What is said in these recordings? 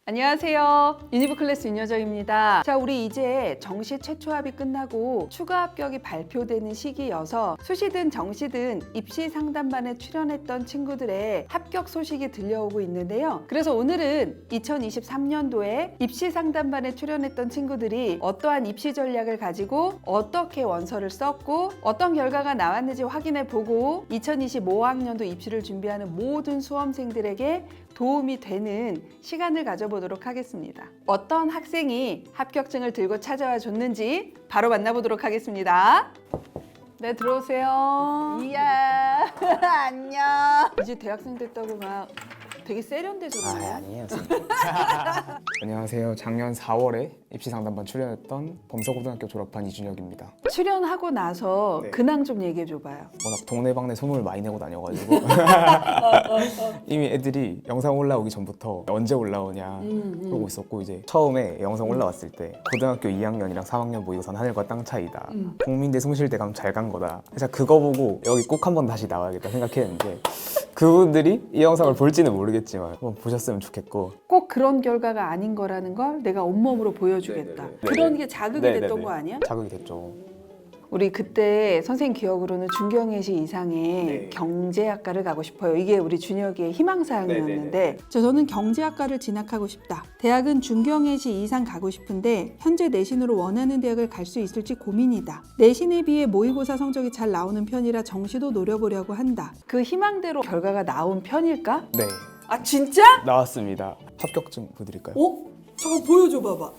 안녕하세요. 유니브 클래스 윤여정입니다. 자, 우리 이제 정시 최초 합이 끝나고 추가 합격이 발표되는 시기여서 수시든 정시든 입시 상담반에 출연했던 친구들의 합격 소식이 들려오고 있는데요. 그래서 오늘은 2023년도에 입시 상담반에 출연했던 친구들이 어떠한 입시 전략을 가지고 어떻게 원서를 썼고 어떤 결과가 나왔는지 확인해 보고 2025학년도 입시를 준비하는 모든 수험생들에게 도움이 되는 시간을 가져보도록 하겠습니다. 어떤 학생이 합격증을 들고 찾아와 줬는지 바로 만나보도록 하겠습니다. 네, 들어오세요. 이야 안녕. 이제 대학생 됐다고 막 되게 세련되잖아요. 아니에요. 안녕하세요. 작년 4월에 입시상담반 출연했던 범서고등학교 졸업한 이준혁입니다. 출연하고 나서 네. 근황 좀 얘기해 줘봐요. 워낙 동네방네 소문을 많이 내고 다녀가지고 이미 애들이 영상 올라오기 전부터 언제 올라오냐 그러고 있었고, 이제 처음에 영상 올라왔을 때 고등학교 2학년이랑 3학년 모의고사는 하늘과 땅 차이다. 국민대 숭실대감 잘 간 거다. 그래서 그거 보고 여기 꼭 한번 다시 나와야겠다 생각했는데 그분들이 이 영상을 볼지는 모르겠지만 한번 보셨으면 좋겠고, 꼭 그런 결과가 아닌 거라는 걸 내가 온몸으로 보여주겠다. 네네네. 그런 게 자극이 네네네. 됐던 거 아니야? 자극이 됐죠. 우리 그때 선생님 기억으로는 중경외시 이상의 네. 경제학과를 가고 싶어요. 이게 우리 준혁이의 희망사항이었는데 저는 경제학과를 진학하고 싶다. 대학은 중경외시 이상 가고 싶은데 현재 내신으로 원하는 대학을 갈 수 있을지 고민이다. 내신에 비해 모의고사 성적이 잘 나오는 편이라 정시도 노려보려고 한다. 그 희망대로 결과가 나온 편일까? 네, 아 진짜? 나왔습니다. 합격증 보여드릴까요? 어? 저거 보여줘 봐봐.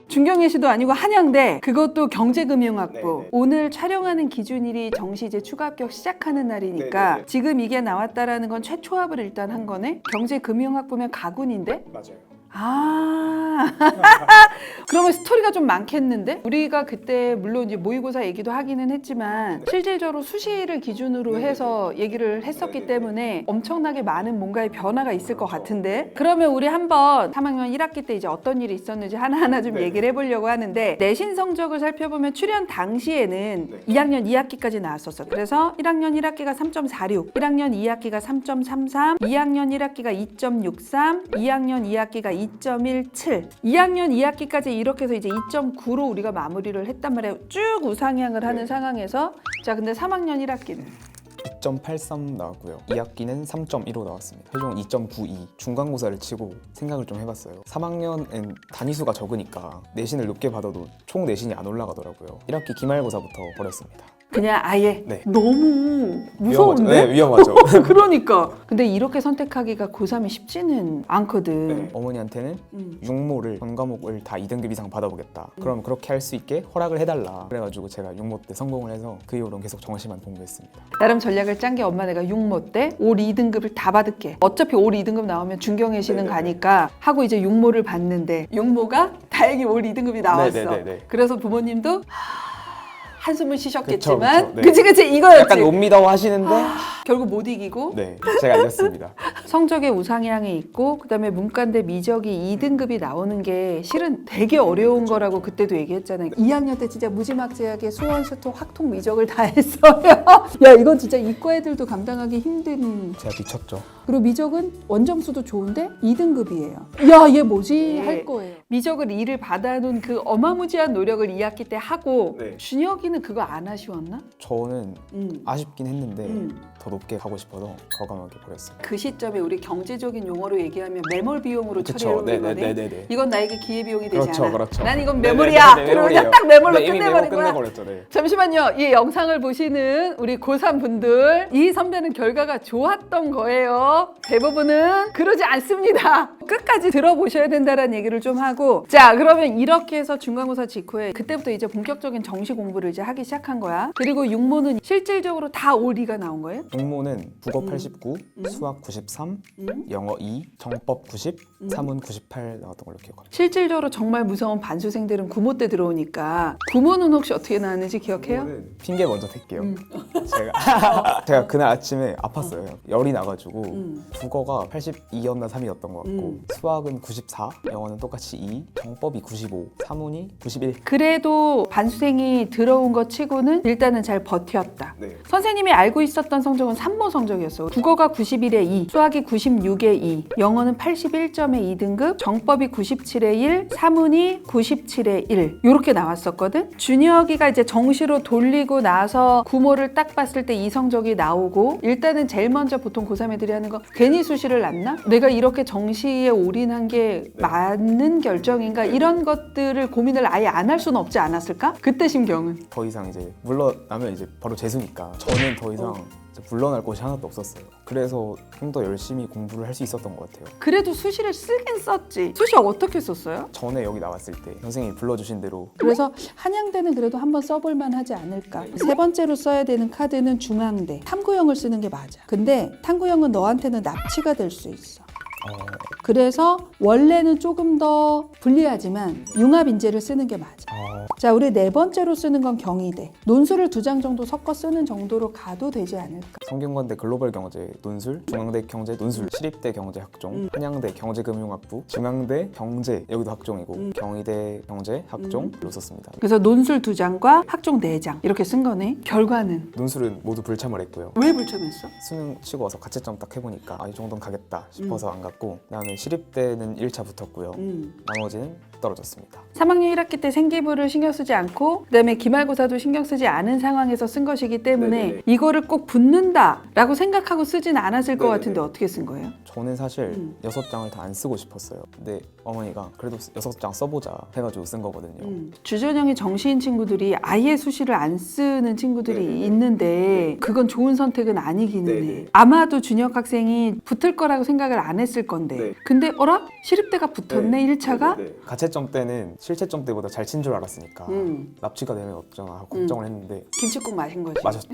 중경예시도 아니고 한양대, 그것도 경제금융학부. 네네. 오늘 촬영하는 기준일이 정시 이제 추가 합격 시작하는 날이니까 네네네. 지금 이게 나왔다라는 건 최초합을 일단 한 거네? 경제금융학부면 가군인데? 맞아요. 아 그러면 스토리가 좀 많겠는데? 우리가 그때 물론 이제 모의고사 얘기도 하기는 했지만 실질적으로 수시를 기준으로 네네네. 해서 얘기를 했었기 네네네. 때문에 엄청나게 많은 뭔가의 변화가 있을 것 같은데, 그러면 우리 한번 3학년 1학기 때 이제 어떤 일이 있었는지 하나하나 좀 네네. 얘기를 해보려고 하는데, 내신 성적을 살펴보면 출연 당시에는 네. 2학년 2학기까지 나왔었어. 그래서 1학년 1학기가 3.46, 1학년 2학기가 3.33, 2학년 1학기가 2.63, 2학년 2학기가 2.17, 2학년 2학기까지 이렇게 해서 이제 2.9로 우리가 마무리를 했단 말이에요. 쭉 우상향을 하는 네. 상황에서 자, 근데 3학년 1학기는 2.83 나왔고요. 2학기는 3.15 나왔습니다. 최종 2.92. 중간고사를 치고 생각을 좀 해봤어요. 3학년엔 단위수가 적으니까 내신을 높게 받아도 총 내신이 안 올라가더라고요. 1학기 기말고사부터 버렸습니다. 그냥 아예 네. 너무 위험하죠. 무서운데? 네, 위험하죠. 그러니까 근데 이렇게 선택하기가 고3이 쉽지는 않거든. 네. 어머니한테는 육모를 전 과목을 다 2등급 이상 받아보겠다. 그럼 그렇게 할 수 있게 허락을 해달라. 그래가지고 제가 육모 때 성공을 해서 그 이후로는 계속 정시만 공부했습니다. 나름 전략을 짠 게 엄마 내가 육모 때 올 2등급을 다 받을게. 어차피 올 2등급 나오면 중경외시는 네네네. 가니까 하고 이제 육모를 받는데 육모가 다행히 올 2등급이 나왔어. 네네네네. 그래서 부모님도 한숨을 쉬셨겠지만 그쵸, 네. 그치 이거였지. 약간 놈미다워 하시는데 결국 못 이기고 네, 제가 이겼습니다. 성적의 우상향이 있고 그다음에 문과인데 미적이 2등급이 나오는 게 실은 되게 어려운 거라고 그때도 얘기했잖아요. 2학년 때 진짜 무지막지하게 수원, 수토, 확통, 미적을 다 했어요. 야, 이건 진짜 이과 애들도 감당하기 힘든. 제가 미쳤죠. 그리고 미적은 원점수도 좋은데 2등급이에요. 야, 얘 뭐지? 할 거예요. 미적을 2를 받아놓은 그 어마무지한 노력을 2학기 때 하고 네. 준혁이는 그거 안 아쉬웠나? 저는 응. 아쉽긴 했는데 음. 더 높게 가고 싶어서 과감하게 버렸어요. 그 시점에 우리 경제적인 용어로 얘기하면 매몰 비용으로 그쵸, 처리를 하는 거네. 네네네네. 이건 나에게 기회비용이 되지 그렇죠, 않아. 그렇죠. 난 이건 네네네네, 매몰이야. 그러면 매몰이에요. 딱 매몰로 네, 이미 끝내버린 거야. 끝내버렸죠. 네. 잠시만요. 이 영상을 보시는 우리 고3 분들, 이 선배는 결과가 좋았던 거예요. 대부분은 그러지 않습니다. 끝까지 들어보셔야 된다는 얘기를 좀 하고, 자, 그러면 이렇게 해서 중간고사 직후에 그때부터 이제 본격적인 정시 공부를 이제 하기 시작한 거야. 그리고 육모는 실질적으로 다 올 2가 나온 거예요? 국모는 국어 89, 수학 93, 영어 2, 정법 90, 사문 98 나왔던 걸로 기억합니다. 실질적으로 정말 무서운 반수생들은 구모 때 들어오니까 구모는 혹시 어떻게 나왔는지 기억해요? 핑계 먼저 댈게요. 제가 그날 아침에 아팠어요. 열이 나가지고 국어가 82였나 3이었던 것 같고 수학은 94, 영어는 똑같이 2, 정법이 95, 사문이 91. 그래도 반수생이 들어온 것 치고는 일단은 잘 버텼다. 네. 선생님이 알고 있었던 성적은 3모 성적이었어. 국어가 91에 2, 수학이 96에 2, 영어는 81점에 2등급, 정법이 97에 1, 사문이 97에 1 이렇게 나왔었거든. 준혁이가 이제 정시로 돌리고 나서 구모를 딱 봤을 때 이 성적이 나오고 일단은 제일 먼저 보통 고3 애들이 하는 거 괜히 수시를 놨나? 내가 이렇게 정시에 올인한 게 맞는 결정인가? 이런 것들을 고민을 아예 안 할 수는 없지 않았을까? 그때 심경은? 더 이상 이제 물러나면 이제 바로 재수니까 저는 더 이상 이제 물러날 곳이 하나도 없었어요. 그래서 좀 더 열심히 공부를 할 수 있었던 것 같아요. 그래도 수시를 쓰긴 썼지. 수시 어떻게 썼어요? 전에 여기 나왔을 때 선생님이 불러주신 대로 그래서 한양대는 그래도 한번 써볼 만하지 않을까. 세 번째로 써야 되는 카드는 중앙대. 탐구형을 쓰는 게 맞아. 근데 탐구형은 너한테는 납치가 될 수 있어. 그래서 원래는 조금 더 불리하지만 융합인재를 쓰는 게 맞아. 자, 우리 네 번째로 쓰는 건 경희대. 논술을 2장 정도 섞어 쓰는 정도로 가도 되지 않을까. 성균관대 글로벌 경제 논술, 중앙대 경제 논술, 시립대 경제 학종, 한양대 경제금융학부, 중앙대 경제 여기도 학종이고 경희대 경제 학종로 썼습니다. 그래서 논술 2장과 학종 4장 이렇게 쓴 거네. 결과는 논술은 모두 불참을 했고요. 왜 불참했어? 수능 치고 와서 가채점 딱 해보니까 이 정도는 가겠다 싶어서 안 갔고 그다음에 시립대는 1차 붙었고요. 나머지는 떨어졌습니다. 3학년 1학기 때 생기부를 신경 쓰지 않고 그다음에 기말고사도 신경 쓰지 않은 상황에서 쓴 것이기 때문에 네네네. 이거를 꼭 붙는다라고 생각하고 쓰진 않았을 것 네네네. 같은데 어떻게 쓴 거예요? 저는 사실 6장을 다 안 쓰고 싶었어요. 근데 어머니가 그래도 6장 써보자 해가지고 쓴 거거든요. 주전형이 정시인 친구들이 아예 수시를 안 쓰는 친구들이 네네네. 있는데 그건 좋은 선택은 아니기는 해. 네네. 아마도 준혁 학생이 붙을 거라고 생각을 안 했을 건데 네. 근데 어라? 시립대가 붙었네 1차가? 가채점 때는 실채점 때보다 잘 친 줄 알았으니까 납치가 되면 어쩌나 하고 걱정을 했는데 김치국 마신 거지. 맞았죠.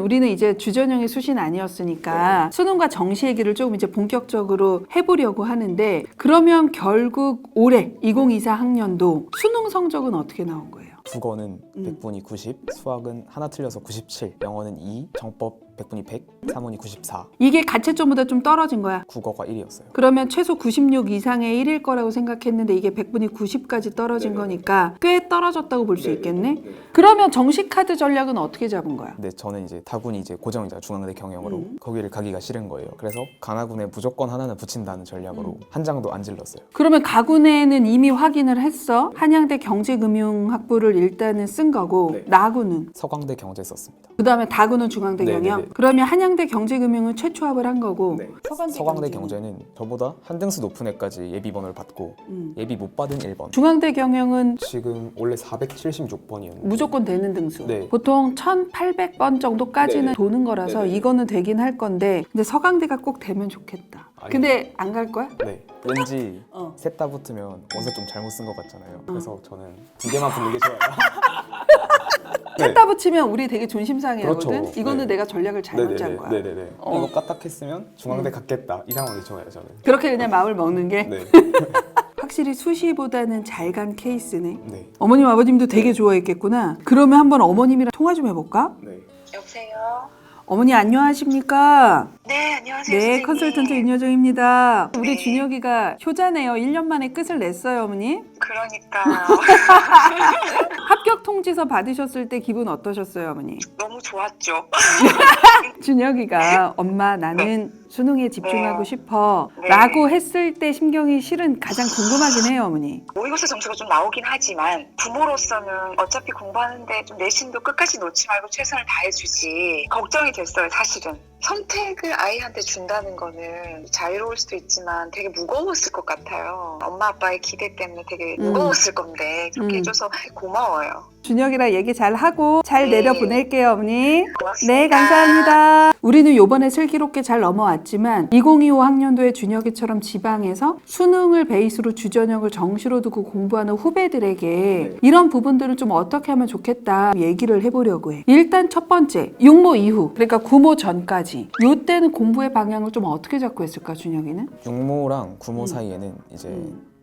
우리는 이제 주전형의 수시는 아니었으니까 수능과 정시 얘기를 조금 이제 본격적으로 해보려고 하는데 그러면 결국 올해 2024 학년도 수능 성적은 어떻게 나온 거예요? 국어는 100분이 90, 수학은 하나 틀려서 97, 영어는 2, 정법 100분이 100, 사문이 94. 이게 가채점보다 좀 떨어진 거야? 국어가 1이었어요. 그러면 최소 96 이상의 1일 거라고 생각했는데 이게 100분이 90까지 떨어진 거니까 꽤 떨어졌다고 볼 수 있겠네? 그러면 정시 카드 전략은 어떻게 잡은 거야? 근데 저는 이제 타군이 이제 고정이자 중앙대 경영으로 거기를 가기가 싫은 거예요. 그래서 가나군에 무조건 하나는 붙인다는 전략으로 한 장도 안 질렀어요. 그러면 가군에는 이미 확인을 했어? 한양대 경제금융학부를 일단은 쓴 거고 네. 나군은? 서강대 경제 썼습니다. 그 다음에 다군은 중앙대 네네네. 경영? 그러면 한양대 경제금융은 최초합을 한 거고 네. 서강대, 서강대 경제는? 경제는 저보다 한 등수 높은 애까지 예비번호를 받고 예비 못 받은 1번. 중앙대 경영은 지금 원래 476번이었는데 무조건 되는 등수. 네. 보통 1800번 정도까지는 네네. 도는 거라서 네네. 이거는 되긴 할 건데 근데 서강대가 꼭 되면 좋겠다. 아니. 근데 안 갈 거야? 네. 왠지 셋 다 붙으면 원서 좀 잘못 쓴 것 같잖아요. 그래서 저는 두 개만 붙는 게 좋아요. 네. 셋다 붙이면 우리 되게 존심상해하거든. 그렇죠. 이거는 네. 내가 전략을 잘못 짠 거야. 네네네. 이거 까딱했으면 중앙대 갔겠다. 이 상황이 좋아요, 저는. 그렇게 그냥 마음을 먹는 게 네. 확실히 수시보다는 잘 간 케이스네. 네. 어머님 아버님도 되게 좋아했겠구나. 그러면 한번 어머님이랑 통화 좀 해볼까? 네. 여보세요? 어머니 안녕하십니까? 네, 안녕하세요. 네, 선생님. 컨설턴트 윤여정입니다. 우리 네. 준혁이가 효자네요. 1년 만에 끝을 냈어요, 어머니. 그러니까요. 합격 통지서 받으셨을 때 기분 어떠셨어요, 어머니? 너무 좋았죠. 준혁이가 엄마 나는 수능에 집중하고 네. 싶어 네. 라고 했을 때 심경이 실은 가장 궁금하긴 해요, 어머니. 모의고사 점수가 좀 나오긴 하지만 부모로서는 어차피 공부하는데 좀 내신도 끝까지 놓지 말고 최선을 다해주지 걱정이 됐어요, 사실은. 선택을 아이한테 준다는 거는 자유로울 수도 있지만 되게 무거웠을 것 같아요. 엄마 아빠의 기대 때문에 되게 무거웠을 건데 그렇게 해줘서 고마워요. 준혁이랑 얘기 잘 하고 잘 네. 내려보낼게요, 어머니. 고맙습니다. 네, 감사합니다. 우리는 요번에 슬기롭게 잘 넘어왔지만 2025 학년도에 준혁이처럼 지방에서 수능을 베이스로 주전형을 정시로 두고 공부하는 후배들에게 이런 부분들을 좀 어떻게 하면 좋겠다 얘기를 해보려고 해. 일단 첫 번째, 육모 이후, 그러니까 구모 전까지. 요때는 공부의 방향을 좀 어떻게 잡고 했을까, 준혁이는? 육모랑 구모 사이에는 이제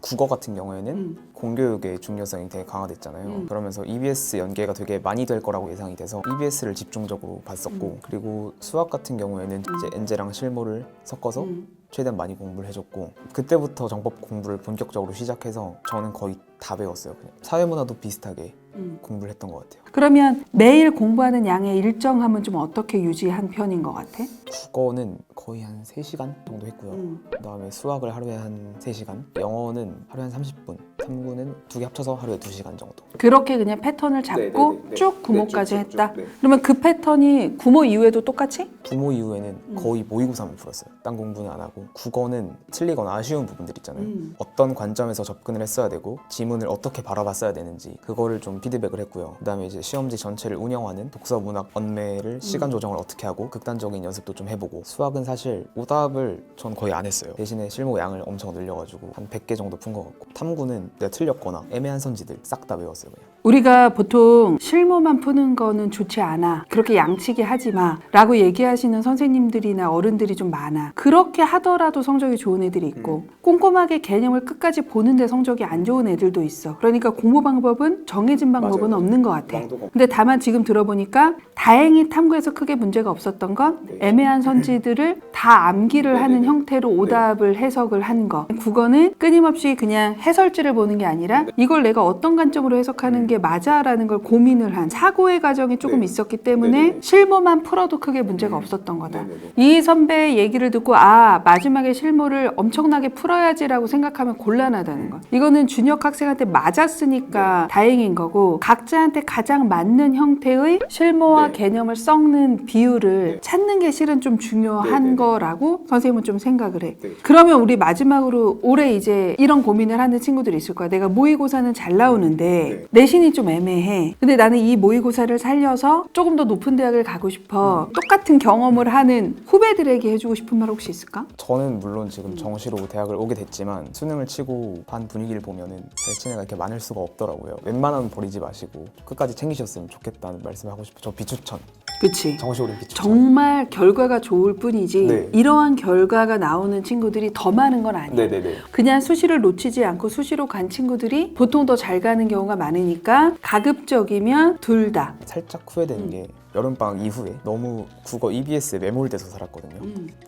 국어 같은 경우에는 공교육의 중요성이 되게 강화됐잖아요. 그러면서 EBS 연계가 되게 많이 될 거라고 예상이 돼서 EBS를 집중적으로 봤었고 그리고 수학 같은 경우에는 이제 엔제랑 실무를 섞어서 최대한 많이 공부를 해줬고 그때부터 정법 공부를 본격적으로 시작해서 저는 거의 다 배웠어요. 그냥 사회문화도 비슷하게 공부를 했던 것 같아요. 그러면 매일 공부하는 양의 일정함은 좀 어떻게 유지한 편인 것 같아? 국어는 거의 한 3시간 정도 했고요. 그다음에 수학을 하루에 한 3시간, 영어는 하루에 한 30분, 탐구는 두 개 합쳐서 하루에 2시간 정도. 그렇게 그냥 패턴을 잡고 네네네. 쭉 구모까지 네, 쭉, 했다? 네. 그러면 그 패턴이 구모 이후에도 똑같이? 부모 이후에는 거의 모의고사만 풀었어요. 딴 공부는 안 하고 국어는 틀리거나 아쉬운 부분들 있잖아요. 어떤 관점에서 접근을 했어야 되고 지문을 어떻게 바라봤어야 되는지 그거를 좀 피드백을 했고요. 그다음에 이제 시험지 전체를 운영하는 독서 문학 언매를 시간 조정을 어떻게 하고 극단적인 연습도 좀 해보고 수학은 사실 오답을 전 거의 안 했어요. 대신에 실무 양을 엄청 늘려가지고 한 100개 정도 푼 것 같고 탐구는 내가 틀렸거나 애매한 선지들 싹 다 외웠어요. 그냥. 우리가 보통 실무만 푸는 거는 좋지 않아. 그렇게 양치기 하지 마. 라고 얘기하시는 선생님들이나 어른들이 좀 많아. 그렇게 하더라도 성적이 좋은 애들이 있고 꼼꼼하게 개념을 끝까지 보는데 성적이 안 좋은 애들도 있어. 그러니까 공부 방법은 정해진 방법은 맞아요. 없는 것 같아. 방도가 없- 근데 다만 지금 들어보니까 다행히 탐구에서 크게 문제가 없었던 건 네. 애매한 선지들을 다 암기를 하는 형태로 오답을 해석을 한 거. 국어는 끊임없이 그냥 해설지를 보는 게 아니라 이걸 내가 어떤 관점으로 해석하는 게 맞아라는 걸 고민을 한 사고의 과정이 조금 네. 있었기 때문에 네네네. 실무만 풀어도 크게 문제가 없었던 거다. 네네네. 이 선배의 얘기를 듣고 아 마지막에 실무를 엄청나게 풀어야지라고 생각하면 곤란하다는 거. 이거는 준혁 학생한테 맞았으니까 다행인 거고 각자한테 가장 맞는 형태의 실무와 네. 개념을 썩는 비율을 네. 찾는 게 실은 좀 중요한 네네네. 거라고 선생님은 좀 생각을 해. 네. 그러면 우리 마지막으로 올해 이제 이런 고민을 하는 친구들이 있을 거야. 내가 모의고사는 잘 나오는데 네. 내신이 좀 애매해. 근데 나는 이 모의고사를 살려서 조금 더 높은 대학을 가고 싶어. 똑같은 경험을 하는 후배들에게 해주고 싶은 말 혹시 있을까? 저는 물론 지금 정시로 대학을 오게 됐지만 수능을 치고 반 분위기를 보면은 잘 친애가 이렇게 많을 수가 없더라고요. 웬만하면 버리지 마시고 끝까지 챙기셨으면 좋겠다는 말씀을 하고 싶어요. 저 비추천. 그치. 정시 올림 비추천. 정말 결과가 좋을 뿐이지 네. 이러한 결과가 나오는 친구들이 더 많은 건 아니야. 네네네. 그냥 수시를 놓치지 않고 수시로 간 친구들이 보통 더 잘 가는 경우가 많으니까 가급적이면 둘 다. 살짝 후회되는 게 여름방학 이후에 너무 국어 EBS에 매몰돼서 살았거든요.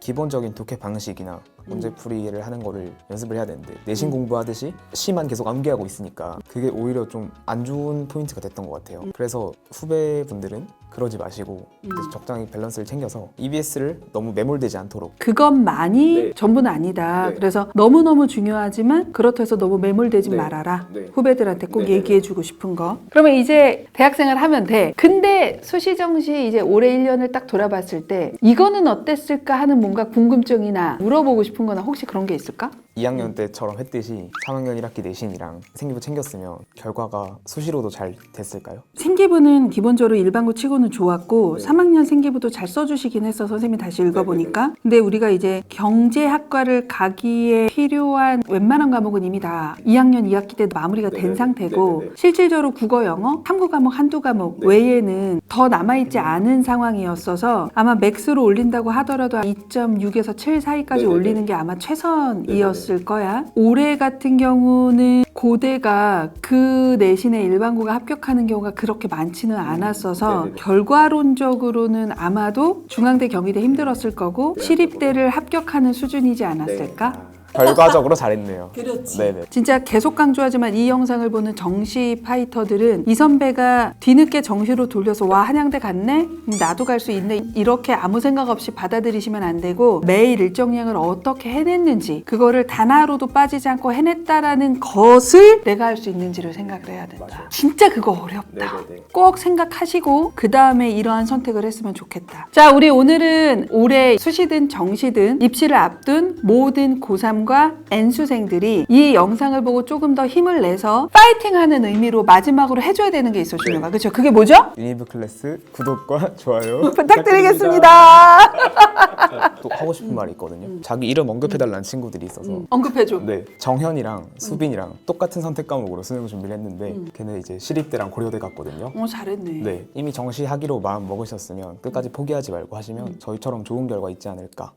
기본적인 독해 방식이나 문제풀이를 하는 거를 연습을 해야 되는데 내신 공부하듯이 시만 계속 암기하고 있으니까 그게 오히려 좀 안 좋은 포인트가 됐던 것 같아요. 그래서 후배분들은 그러지 마시고 이제 적당히 밸런스를 챙겨서 EBS를 너무 매몰되지 않도록 그것만이 네. 전부는 아니다. 네. 그래서 너무너무 중요하지만 그렇다고 해서 너무 매몰되지 네. 말아라. 네. 후배들한테 꼭 네, 네, 얘기해주고 싶은 거. 그러면 이제 대학생활 하면 돼. 근데 수시정시 이제 올해 1년을 딱 돌아봤을 때 이거는 어땠을까 하는 뭔가 궁금증이나 물어보고 싶은 거나 혹시 그런 게 있을까? 2학년 때처럼 했듯이 3학년 1학기 내신이랑 생기부 챙겼으면 결과가 수시로도 잘 됐을까요? 생기부는 기본적으로 일반고 치고는 좋았고 네. 3학년 생기부도 잘 써주시긴 했어. 선생님이 다시 읽어보니까. 근데 우리가 이제 경제학과를 가기에 필요한 웬만한 과목은 이미 다 2학년 2학기 때 마무리가 된 네네. 상태고 네네네. 실질적으로 국어, 영어, 탐구 과목 한두 과목 네. 외에는 더 남아있지 않은 상황이었어서 아마 맥스로 올린다고 하더라도 2.6에서 7 사이까지 네네네. 올리는 게 아마 최선이었을 거야. 올해 같은 경우는 고대가 그 내신에 일반고가 합격하는 경우가 그렇게 많지는 않았어서 네네네. 결과론적으로는 아마도 중앙대, 경희대 힘들었을 거고 시립대를 합격하는 수준이지 않았을까? 결과적으로 잘했네요. 그렇지. 네네. 진짜 계속 강조하지만 이 영상을 보는 정시 파이터들은 이 선배가 뒤늦게 정시로 돌려서 와 한양대 갔네? 나도 갈 수 있네? 이렇게 아무 생각 없이 받아들이시면 안 되고 매일 일정량을 어떻게 해냈는지 그거를 단 하루도 빠지지 않고 해냈다라는 것을 내가 할 수 있는지를 생각을 해야 된다. 맞아요. 진짜 그거 어렵다. 네네네. 꼭 생각하시고 그 다음에 이러한 선택을 했으면 좋겠다. 자, 우리 오늘은 올해 수시든 정시든 입시를 앞둔 모든 고3과 N수생들이 이 영상을 보고 조금 더 힘을 내서 파이팅하는 의미로 마지막으로 해줘야 되는 게 있어, 준혁아. 그렇죠? 그게 뭐죠? 유니브 클래스 구독과 좋아요 부탁드리겠습니다. 또 하고 싶은 말이 있거든요. 자기 이름 언급해달라는 친구들이 있어서 언급해줘. 네, 정현이랑 수빈이랑 똑같은 선택 과목으로 수능 준비를 했는데 걔네 이제 시립대랑 고려대 갔거든요. 잘했네. 네, 이미 정시하기로 마음 먹으셨으면 끝까지 포기하지 말고 하시면 저희처럼 좋은 결과 있지 않을까